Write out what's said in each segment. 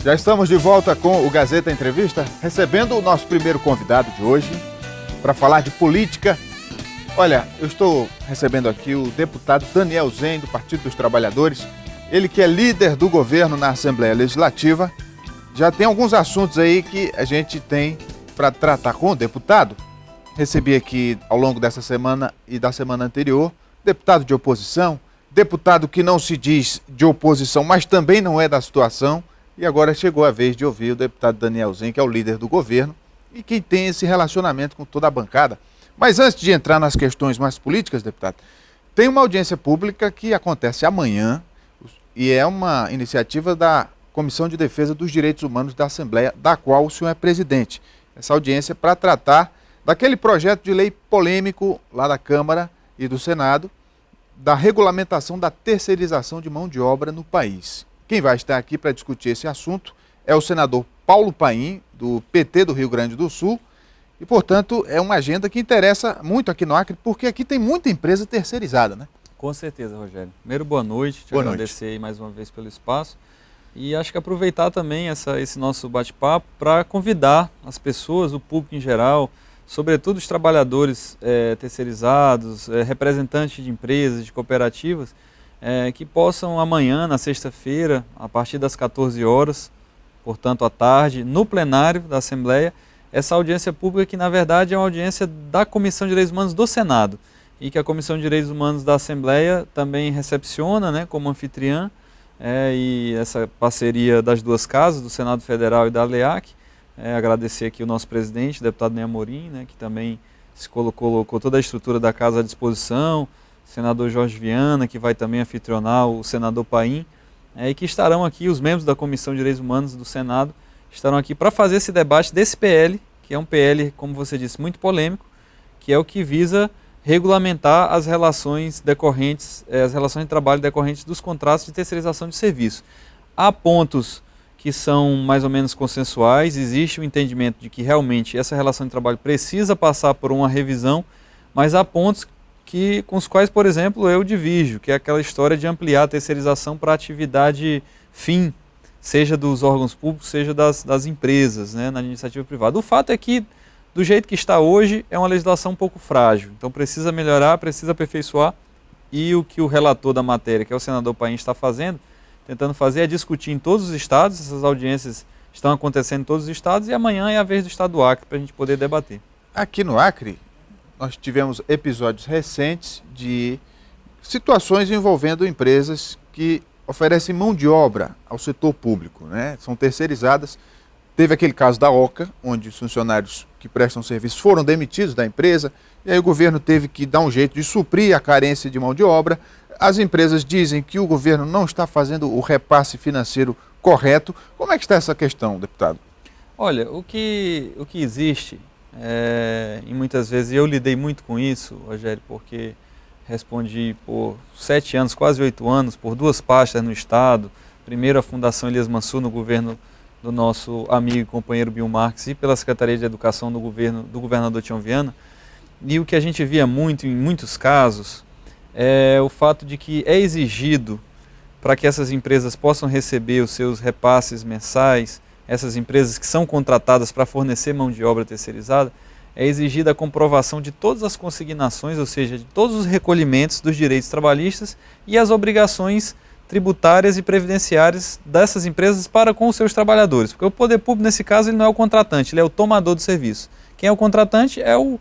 Já estamos de volta com o Gazeta Entrevista, recebendo o nosso primeiro convidado de hoje para falar de política. Olha, eu estou recebendo aqui o deputado Daniel Zen, do Partido dos Trabalhadores, ele que é líder do governo na Assembleia Legislativa. Já tem alguns assuntos aí que a gente tem para tratar com o deputado. Recebi aqui ao longo dessa semana e da semana anterior, deputado de oposição, deputado que não se diz de oposição, mas também não é da situação. E agora chegou a vez de ouvir o deputado Daniel Zen, que é o líder do governo e que tem esse relacionamento com toda a bancada. Mas antes de entrar nas questões mais políticas, deputado, tem uma audiência pública que acontece amanhã e é uma iniciativa da Comissão de Defesa dos Direitos Humanos da Assembleia, da qual o senhor é presidente. Essa audiência é para tratar daquele projeto de lei polêmico lá da Câmara e do Senado, da regulamentação da terceirização de mão de obra no país. Quem vai estar aqui para discutir esse assunto é o senador Paulo Paim, do PT do Rio Grande do Sul, e, portanto, é uma agenda que interessa muito aqui no Acre, porque aqui tem muita empresa terceirizada, né? Com certeza, Rogério. Primeiro, boa noite, te agradecer aí mais uma vez pelo espaço, e acho que aproveitar também esse nosso bate-papo para convidar as pessoas, o público em geral, sobretudo os trabalhadores terceirizados, representantes de empresas, de cooperativas, que possam amanhã, na sexta-feira, a partir das 14 horas, portanto à tarde, no plenário da Assembleia, essa audiência pública que na verdade é uma audiência da Comissão de Direitos Humanos do Senado e que a Comissão de Direitos Humanos da Assembleia também recepciona, né, como anfitriã, e essa parceria das duas casas, do Senado Federal e da ALEAC. Agradecer aqui o nosso presidente, o deputado Ney Amorim, né, que também se colocou toda a estrutura da casa à disposição, senador Jorge Viana, que vai também anfitrionar, o senador Paim, e que estarão aqui, os membros da Comissão de Direitos Humanos do Senado, estarão aqui para fazer esse debate desse PL, que é um PL, como você disse, muito polêmico, que é o que visa regulamentar as relações decorrentes, as relações de trabalho decorrentes dos contratos de terceirização de serviço. Há pontos que são mais ou menos consensuais, existe o entendimento de que realmente essa relação de trabalho precisa passar por uma revisão, mas há pontos com os quais, por exemplo, eu divirjo, que é aquela história de ampliar a terceirização para a atividade fim, seja dos órgãos públicos, seja das empresas, né, na iniciativa privada. O fato é que, do jeito que está hoje, é uma legislação um pouco frágil, então precisa melhorar, precisa aperfeiçoar, e o que o relator da matéria, que é o senador Paim, está tentando fazer é discutir em todos os estados. Essas audiências estão acontecendo em todos os estados, e amanhã é a vez do estado do Acre para a gente poder debater. Aqui no Acre, nós tivemos episódios recentes de situações envolvendo empresas que oferecem mão de obra ao setor público, né? São terceirizadas. Teve aquele caso da Oca, onde os funcionários que prestam serviço foram demitidos da empresa, e aí o governo teve que dar um jeito de suprir a carência de mão de obra. As empresas dizem que o governo não está fazendo o repasse financeiro correto. Como é que está essa questão, deputado? Olha, o que existe, e muitas vezes eu lidei muito com isso, Rogério, porque respondi por 7 anos, quase 8 anos, por 2 pastas no Estado. Primeiro a Fundação Elias Mansur, no governo do nosso amigo e companheiro Bill Marques, e pela Secretaria de Educação do governador Tião Viana. E o que a gente via muito, em muitos casos, é o fato de que é exigido, para que essas empresas possam receber os seus repasses mensais, essas empresas que são contratadas para fornecer mão de obra terceirizada, é exigida a comprovação de todas as consignações, ou seja, de todos os recolhimentos dos direitos trabalhistas e as obrigações tributárias e previdenciárias dessas empresas para com os seus trabalhadores. Porque o poder público, nesse caso, ele não é o contratante, ele é o tomador do serviço. Quem é o contratante é o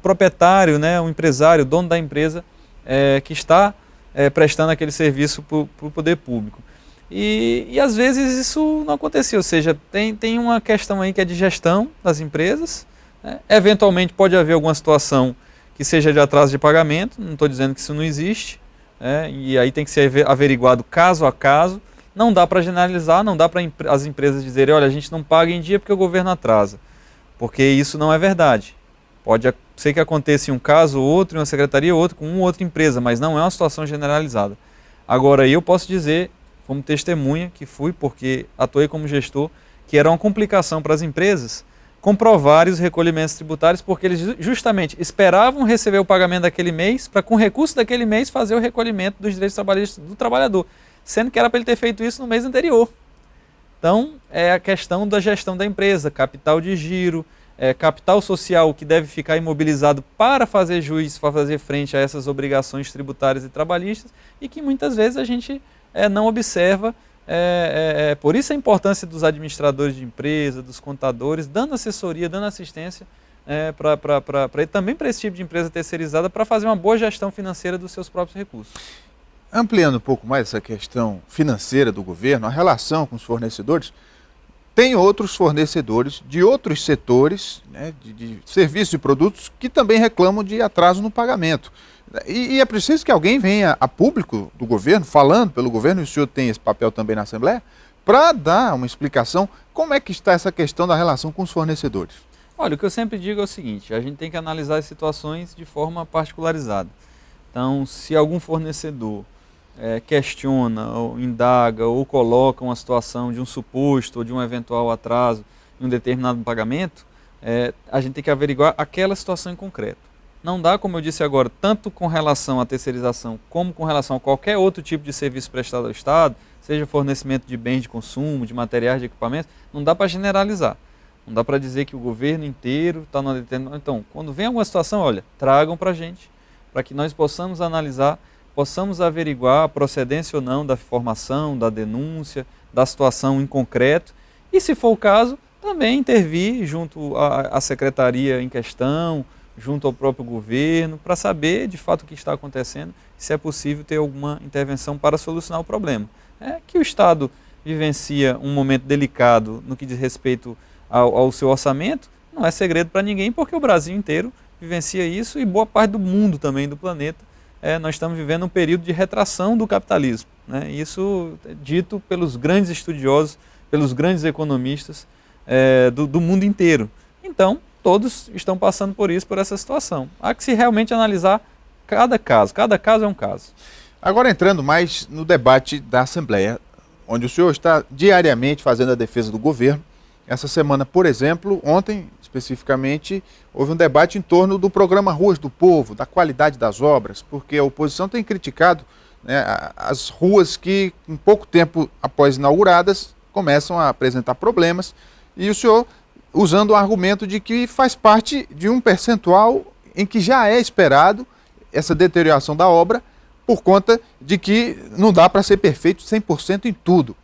proprietário, né, o empresário, o dono da empresa que está prestando aquele serviço para o poder público. E às vezes isso não acontecia, ou seja, tem uma questão aí que é de gestão das empresas, né? Eventualmente pode haver alguma situação que seja de atraso de pagamento, não estou dizendo que isso não existe, e aí tem que ser averiguado caso a caso. Não dá para generalizar, não dá para as empresas dizerem, olha, a gente não paga em dia porque o governo atrasa, porque isso não é verdade. Pode ser que aconteça em um caso ou outro, em uma secretaria ou outro, com uma ou outra empresa, mas não é uma situação generalizada. Agora, eu posso dizer, como testemunha, que fui, porque atuei como gestor, que era uma complicação para as empresas comprovarem os recolhimentos tributários, porque eles justamente esperavam receber o pagamento daquele mês, para com o recurso daquele mês fazer o recolhimento dos direitos trabalhistas do trabalhador, sendo que era para ele ter feito isso no mês anterior. Então, é a questão da gestão da empresa, capital de giro, capital social que deve ficar imobilizado para fazer juiz, para fazer frente a essas obrigações tributárias e trabalhistas, e que muitas vezes a gente não observa. Por isso a importância dos administradores de empresa, dos contadores, dando assessoria, dando assistência também para esse tipo de empresa terceirizada, para fazer uma boa gestão financeira dos seus próprios recursos. Ampliando um pouco mais essa questão financeira do governo, a relação com os fornecedores, tem outros fornecedores de outros setores, né, de serviços e produtos, que também reclamam de atraso no pagamento. E é preciso que alguém venha a público do governo, falando pelo governo, e o senhor tem esse papel também na Assembleia, para dar uma explicação como é que está essa questão da relação com os fornecedores. Olha, o que eu sempre digo é o seguinte: a gente tem que analisar as situações de forma particularizada. Então, se algum fornecedor questiona, ou indaga, ou coloca uma situação de um suposto ou de um eventual atraso em um determinado pagamento, a gente tem que averiguar aquela situação em concreto. Não dá, como eu disse agora, tanto com relação à terceirização como com relação a qualquer outro tipo de serviço prestado ao Estado, seja fornecimento de bens de consumo, de materiais de equipamentos, não dá para generalizar. Não dá para dizer que o governo inteiro está numa determinada... Então, quando vem alguma situação, olha, tragam para a gente, para que nós possamos analisar, possamos averiguar a procedência ou não da informação, da denúncia, da situação em concreto, e se for o caso, também intervir junto à secretaria em questão, junto ao próprio governo, para saber de fato o que está acontecendo, se é possível ter alguma intervenção para solucionar o problema. Que o Estado vivencia um momento delicado no que diz respeito ao seu orçamento, não é segredo para ninguém, porque o Brasil inteiro vivencia isso, e boa parte do mundo também, do planeta. Nós estamos vivendo um período de retração do capitalismo. Isso é dito pelos grandes estudiosos, pelos grandes economistas do mundo inteiro. Então, todos estão passando por isso, por essa situação. Há que se realmente analisar cada caso é um caso. Agora entrando mais no debate da Assembleia, onde o senhor está diariamente fazendo a defesa do governo. Essa semana, por exemplo, ontem especificamente, houve um debate em torno do programa Ruas do Povo, da qualidade das obras, porque a oposição tem criticado, né, as ruas que, em pouco tempo após inauguradas, começam a apresentar problemas, e o senhor usando o argumento de que faz parte de um percentual em que já é esperado essa deterioração da obra, por conta de que não dá para ser perfeito 100% em tudo.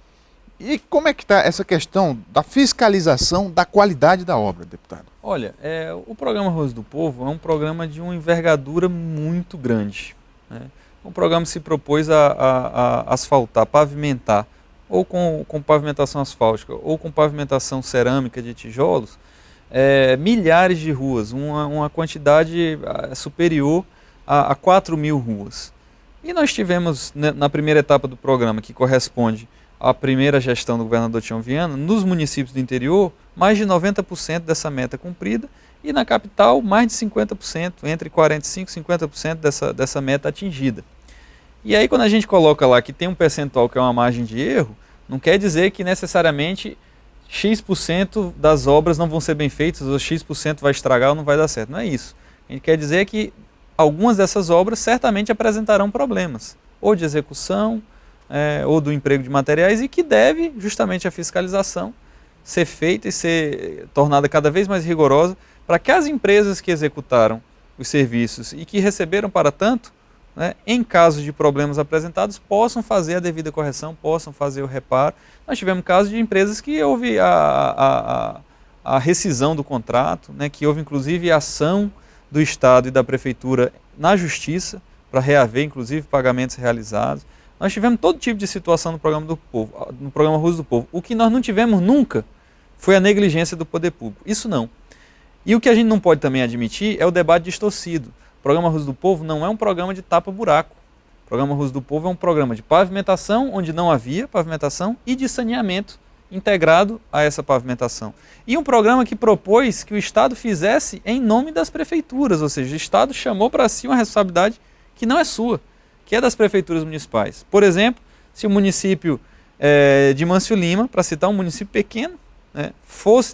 E como é que está essa questão da fiscalização da qualidade da obra, deputado? Olha, o programa Ruas do Povo é um programa de uma envergadura muito grande. O programa se propôs a asfaltar, pavimentar, ou com pavimentação asfáltica, ou com pavimentação cerâmica de tijolos, milhares de ruas, uma quantidade superior a 4.000 ruas. E nós tivemos, na primeira etapa do programa, que corresponde à primeira gestão do governador Tião Viana, nos municípios do interior, mais de 90% dessa meta cumprida, e na capital, mais de 50%, entre 45% e 50% dessa meta atingida. E aí, quando a gente coloca lá que tem um percentual que é uma margem de erro, não quer dizer que necessariamente X% das obras não vão ser bem feitas, ou X% vai estragar ou não vai dar certo. Não é isso. A gente quer dizer que algumas dessas obras certamente apresentarão problemas, ou de execução, ou do emprego de materiais, e que deve justamente a fiscalização ser feita e ser tornada cada vez mais rigorosa, para que as empresas que executaram os serviços e que receberam para tanto, em caso de problemas apresentados, possam fazer a devida correção, possam fazer o reparo. Nós tivemos casos de empresas que houve a rescisão do contrato, que houve inclusive a ação do Estado e da Prefeitura na Justiça, para reaver inclusive pagamentos realizados. Nós tivemos todo tipo de situação no programa do Povo, no programa Ruas do Povo. O que nós não tivemos nunca foi a negligência do poder público. Isso não. E o que a gente não pode também admitir é o debate distorcido. O programa Ruas do Povo não é um programa de tapa-buraco. O programa Ruas do Povo é um programa de pavimentação, onde não havia pavimentação, e de saneamento integrado a essa pavimentação. E um programa que propôs que o Estado fizesse em nome das prefeituras, ou seja, o Estado chamou para si uma responsabilidade que não é sua, que é das prefeituras municipais. Por exemplo, se o município de Mâncio Lima, para citar um município pequeno,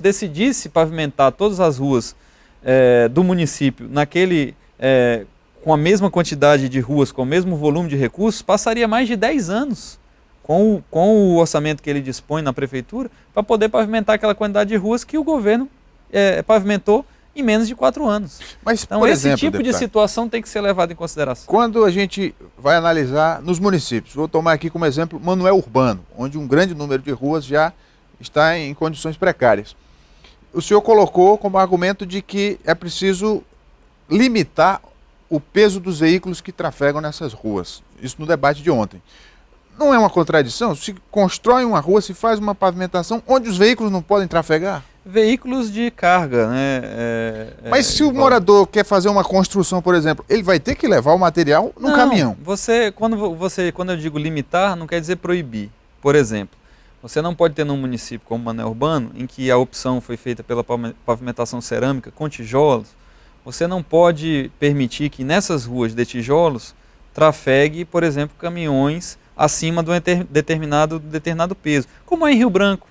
decidisse pavimentar todas as ruas do município com a mesma quantidade de ruas, com o mesmo volume de recursos, passaria mais de 10 anos com o orçamento que ele dispõe na prefeitura, para poder pavimentar aquela quantidade de ruas que o governo pavimentou em menos de 4 anos. Mas, então, por esse exemplo, tipo de situação tem que ser levado em consideração. Quando a gente vai analisar nos municípios, vou tomar aqui como exemplo Manoel Urbano, onde um grande número de ruas já está em condições precárias. O senhor colocou como argumento de que é preciso limitar o peso dos veículos que trafegam nessas ruas. Isso no debate de ontem. Não é uma contradição? Se constrói uma rua, se faz uma pavimentação, onde os veículos não podem trafegar? Veículos de carga, né? Mas se o morador quer fazer uma construção, por exemplo, ele vai ter que levar o material no caminhão. Quando eu digo limitar, não quer dizer proibir. Por exemplo, você não pode ter num município como Manoel Urbano, em que a opção foi feita pela pavimentação cerâmica com tijolos, você não pode permitir que nessas ruas de tijolos trafegue, por exemplo, caminhões acima de um determinado peso, como é em Rio Branco.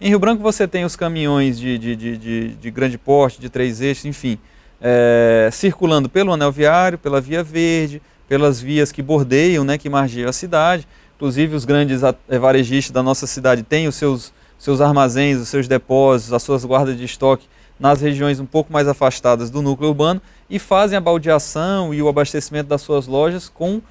Em Rio Branco você tem os caminhões de grande porte, de 3 eixos, enfim, circulando pelo anel viário, pela via verde, pelas vias que bordeiam, né, que margeiam a cidade. Inclusive os grandes varejistas da nossa cidade têm os seus armazéns, os seus depósitos, as suas guardas de estoque nas regiões um pouco mais afastadas do núcleo urbano e fazem a baldeação e o abastecimento das suas lojas com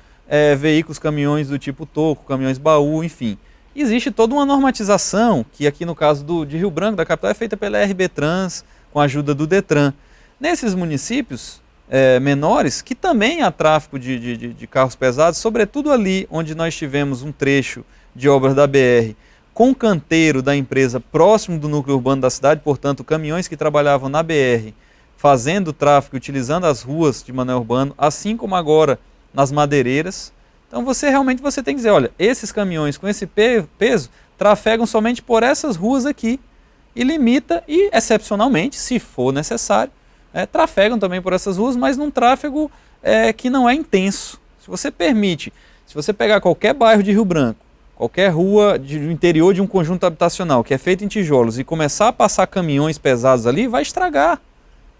veículos, caminhões do tipo toco, caminhões baú, enfim. Existe toda uma normatização que aqui no caso de Rio Branco, da capital, é feita pela RB Trans, com a ajuda do Detran. Nesses municípios menores, que também há tráfego de carros pesados, sobretudo ali onde nós tivemos um trecho de obras da BR com canteiro da empresa próximo do núcleo urbano da cidade, portanto caminhões que trabalhavam na BR fazendo tráfego, utilizando as ruas de Manoel Urbano, assim como agora nas madeireiras. Então você tem que dizer, olha, esses caminhões com esse peso trafegam somente por essas ruas aqui e limita e, excepcionalmente, se for necessário, trafegam também por essas ruas, mas num tráfego que não é intenso. Se você pegar qualquer bairro de Rio Branco, qualquer rua do interior de um conjunto habitacional que é feito em tijolos e começar a passar caminhões pesados ali, vai estragar.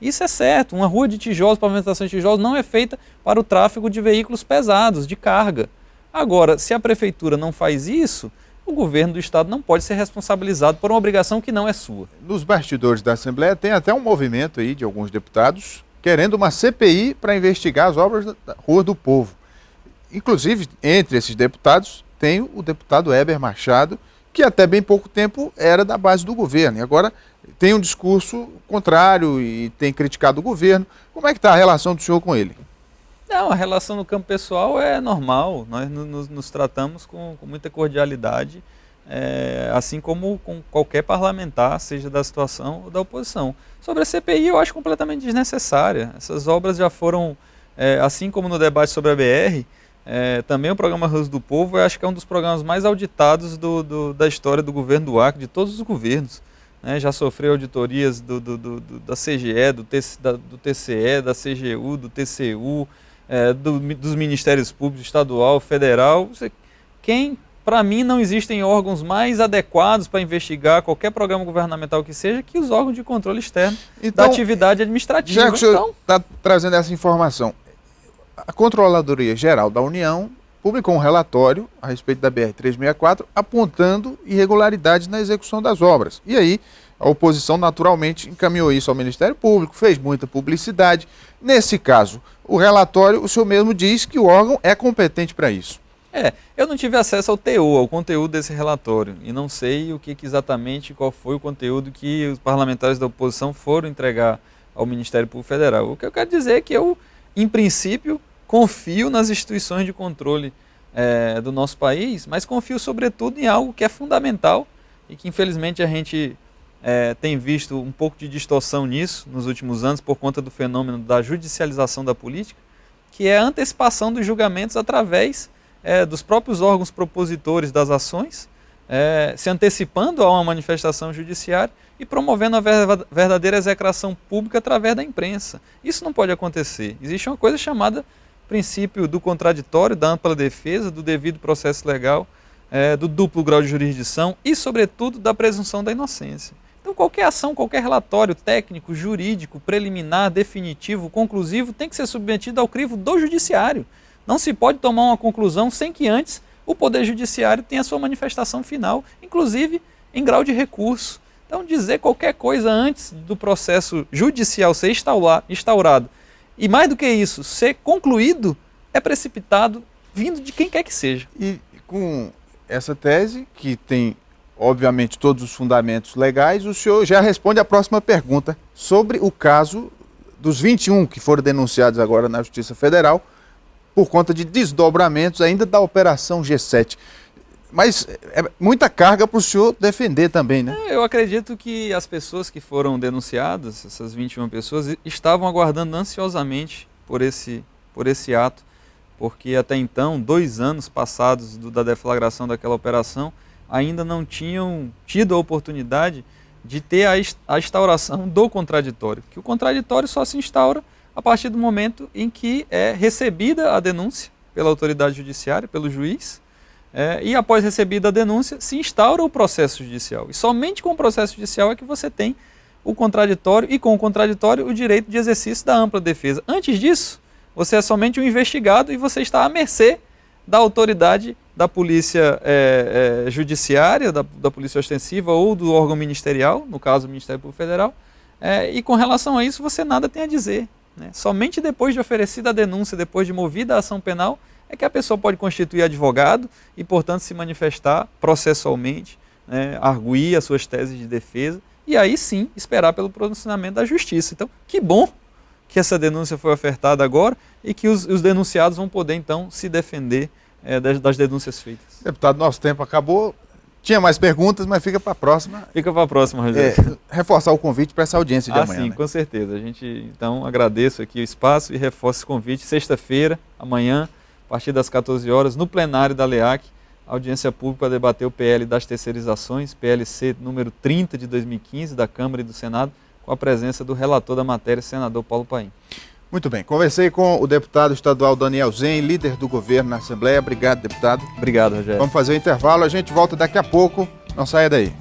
Isso é certo, uma rua de tijolos, pavimentação de tijolos não é feita para o tráfego de veículos pesados, de carga. Agora, se a prefeitura não faz isso, o governo do estado não pode ser responsabilizado por uma obrigação que não é sua. Nos bastidores da Assembleia tem até um movimento aí de alguns deputados querendo uma CPI para investigar as obras da Rua do Povo. Inclusive, entre esses deputados, tem o deputado Heber Machado, que até bem pouco tempo era da base do governo. E agora tem um discurso contrário e tem criticado o governo. Como é que está a relação do senhor com ele? Não, a relação no campo pessoal é normal. Nós nos tratamos com muita cordialidade, assim como com qualquer parlamentar, seja da situação ou da oposição. Sobre a CPI, eu acho completamente desnecessária. Essas obras já foram, assim como no debate sobre a BR, também o programa Ruas do Povo, eu acho que é um dos programas mais auditados da história do governo do Acre, de todos os governos. Já sofreu auditorias da CGE, do TCE, da CGU, do TCU, dos Ministérios Públicos, estadual, federal. Para mim, não existem órgãos mais adequados para investigar qualquer programa governamental que seja que os órgãos de controle externo da atividade administrativa. Já que o senhor está trazendo essa informação, a Controladoria Geral da União publicou um relatório a respeito da BR-364 apontando irregularidades na execução das obras. E aí a oposição naturalmente encaminhou isso ao Ministério Público, fez muita publicidade. Nesse caso, o relatório, o senhor mesmo diz que o órgão é competente para isso. Eu não tive acesso ao conteúdo desse relatório e não sei qual foi o conteúdo que os parlamentares da oposição foram entregar ao Ministério Público Federal. O que eu quero dizer é que eu, em princípio, confio nas instituições de controle do nosso país, mas confio sobretudo em algo que é fundamental e que infelizmente a gente tem visto um pouco de distorção nisso nos últimos anos por conta do fenômeno da judicialização da política, que é a antecipação dos julgamentos através dos próprios órgãos propositores das ações, se antecipando a uma manifestação judiciária e promovendo a verdadeira execração pública através da imprensa. Isso não pode acontecer. Existe uma coisa chamada princípio do contraditório, da ampla defesa, do devido processo legal, do duplo grau de jurisdição e, sobretudo, da presunção da inocência. Então, qualquer ação, qualquer relatório técnico, jurídico, preliminar, definitivo, conclusivo, tem que ser submetido ao crivo do judiciário. Não se pode tomar uma conclusão sem que antes o Poder Judiciário tem a sua manifestação final, inclusive em grau de recurso. Então, dizer qualquer coisa antes do processo judicial ser instaurado, e mais do que isso, ser concluído, é precipitado, vindo de quem quer que seja. E com essa tese, que tem, obviamente, todos os fundamentos legais, o senhor já responde a próxima pergunta sobre o caso dos 21 que foram denunciados agora na Justiça Federal por conta de desdobramentos ainda da Operação G7. Mas é muita carga para o senhor defender também, né? Eu acredito que as pessoas que foram denunciadas, essas 21 pessoas, estavam aguardando ansiosamente por esse ato, porque até então, 2 anos passados da deflagração daquela operação, ainda não tinham tido a oportunidade de ter a instauração do contraditório, que o contraditório só se instaura a partir do momento em que é recebida a denúncia pela autoridade judiciária, pelo juiz, e após recebida a denúncia, se instaura o processo judicial. E somente com o processo judicial é que você tem o contraditório e com o contraditório o direito de exercício da ampla defesa. Antes disso, você é somente um investigado e você está à mercê da autoridade da polícia judiciária, da polícia ostensiva ou do órgão ministerial, no caso o Ministério Público Federal, e com relação a isso você nada tem a dizer, né? Somente depois de oferecida a denúncia, depois de movida a ação penal, é que a pessoa pode constituir advogado e, portanto, se manifestar processualmente, né, arguir as suas teses de defesa e aí sim esperar pelo pronunciamento da justiça. Então, que bom que essa denúncia foi ofertada agora e que os denunciados vão poder, então, se defender das denúncias feitas. Deputado, nosso tempo acabou. Tinha mais perguntas, mas fica para a próxima. Fica para a próxima, Rogério. Reforçar o convite para essa audiência de amanhã. Sim, né? Com certeza. A gente, então, agradeço aqui o espaço e reforço esse convite. Sexta-feira, amanhã, a partir das 14 horas, no plenário da LEAC, audiência pública para debater o PL das terceirizações, PLC número 30 de 2015, da Câmara e do Senado, com a presença do relator da matéria, senador Paulo Paim. Muito bem. Conversei com o deputado estadual Daniel Zen, líder do governo na Assembleia. Obrigado, deputado. Obrigado, Rogério. Vamos fazer o intervalo. A gente volta daqui a pouco. Não saia daí.